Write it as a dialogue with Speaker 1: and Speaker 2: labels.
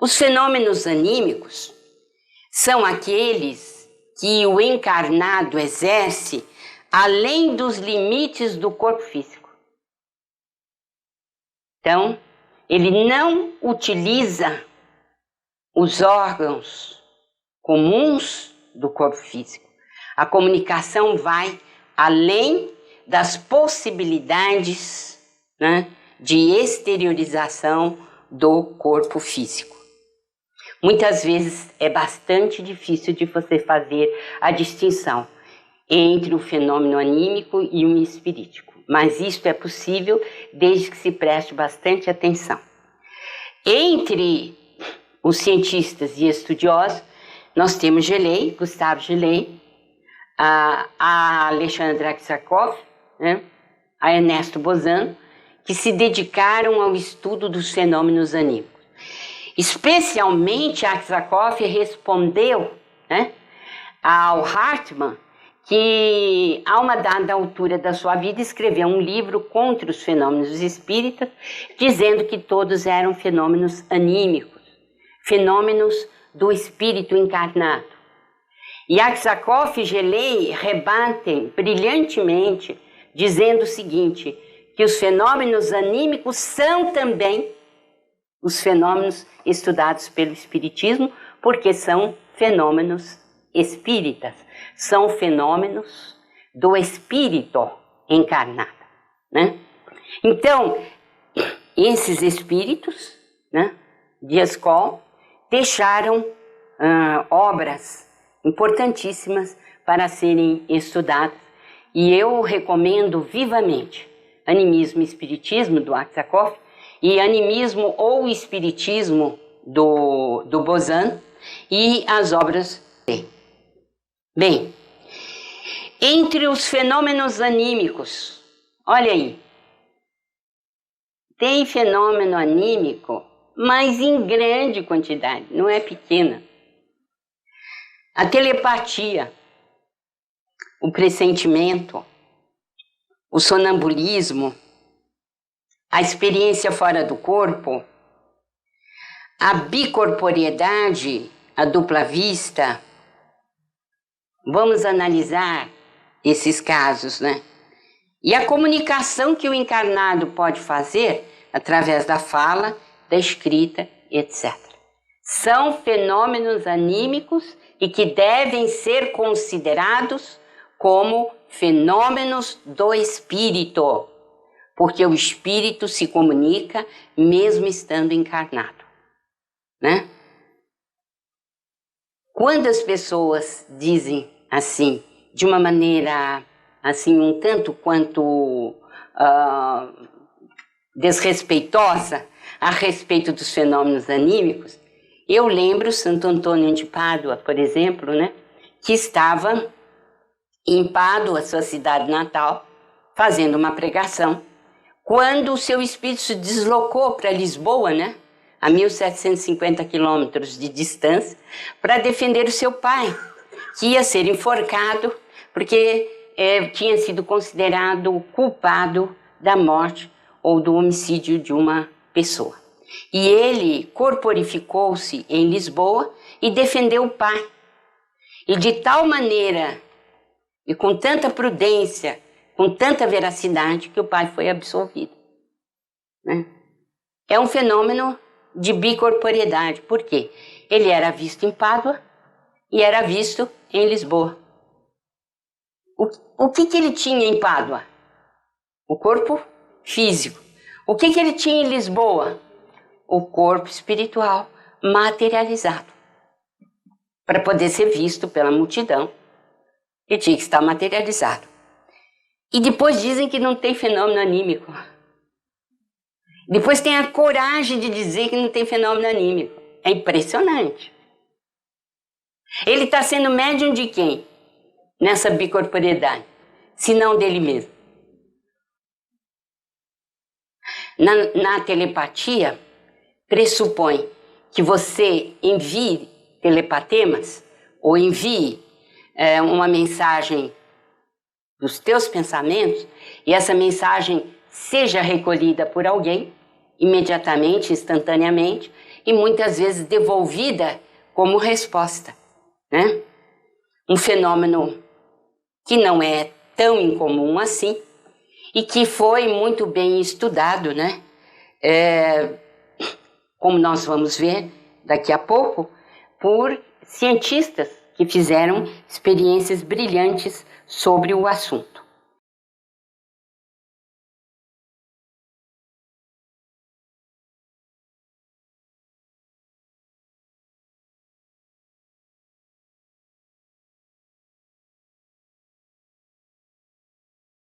Speaker 1: Os fenômenos anímicos são aqueles que o encarnado exerce além dos limites do corpo físico. Então, ele não utiliza os órgãos comuns do corpo físico. A comunicação vai além das possibilidades, né, de exteriorização do corpo físico. Muitas vezes é bastante difícil de você fazer a distinção entre o fenômeno anímico e o espirítico, mas isto é possível desde que se preste bastante atenção. Entre os cientistas e estudiosos, nós temos Gelei, Gustave Gelei, a Alexandre Aksakov, né, a Ernesto Bozano, que se dedicaram ao estudo dos fenômenos anímicos. Especialmente Aksakov respondeu, né, ao Hartmann, que a uma dada altura da sua vida escreveu um livro contra os fenômenos espíritas, dizendo que todos eram fenômenos anímicos, fenômenos do espírito encarnado. E Aksakov e Gelei rebatem brilhantemente, dizendo o seguinte, que os fenômenos anímicos são também os fenômenos estudados pelo espiritismo, porque são fenômenos espíritas, são fenômenos do espírito encarnado, né? Então, esses espíritos, né, de escola, deixaram obras importantíssimas para serem estudadas, e eu recomendo vivamente Animismo e Espiritismo, do Aksakov, e Animismo ou Espiritismo, do Bozano, e as obras dele. Bem, entre os fenômenos anímicos, olha aí, tem fenômeno anímico, mas em grande quantidade, não é pequena. A telepatia, o pressentimento, o sonambulismo, a experiência fora do corpo, a bicorporiedade, a dupla vista. Vamos analisar esses casos, né? E a comunicação que o encarnado pode fazer através da fala, da escrita, etc. São fenômenos anímicos e que devem ser considerados como fenômenos do espírito, porque o espírito se comunica mesmo estando encarnado, né? Quando as pessoas dizem assim, de uma maneira assim um tanto quanto desrespeitosa a respeito dos fenômenos anímicos, eu lembro Santo Antônio de Pádua, por exemplo, né, que estava em Pádua, sua cidade natal, fazendo uma pregação, quando o seu espírito se deslocou para Lisboa, né, a 1.750 quilômetros de distância, para defender o seu pai, que ia ser enforcado, porque tinha sido considerado culpado da morte ou do homicídio de uma pessoa. E ele corporificou-se em Lisboa e defendeu o pai. E de tal maneira, e com tanta prudência, com tanta veracidade, que o pai foi absolvido, né? É um fenômeno de bicorporiedade. Por quê? Ele era visto em Pádua e era visto em Lisboa. O que ele tinha em Pádua? O corpo físico. O que ele tinha em Lisboa? O corpo espiritual materializado. Para poder ser visto pela multidão, ele tinha que estar materializado. E depois dizem que não tem fenômeno anímico. Depois tem a coragem de dizer que não tem fenômeno anímico. É impressionante. Ele está sendo médium de quem? Nessa bicorporiedade, se não dele mesmo. Na telepatia, pressupõe que você envie telepatemas ou envie uma mensagem dos teus pensamentos e essa mensagem seja recolhida por alguém imediatamente, instantaneamente, e muitas vezes devolvida como resposta, né? Um fenômeno que não é tão incomum assim e que foi muito bem estudado, né? Como nós vamos ver daqui a pouco, por cientistas que fizeram experiências brilhantes sobre o assunto.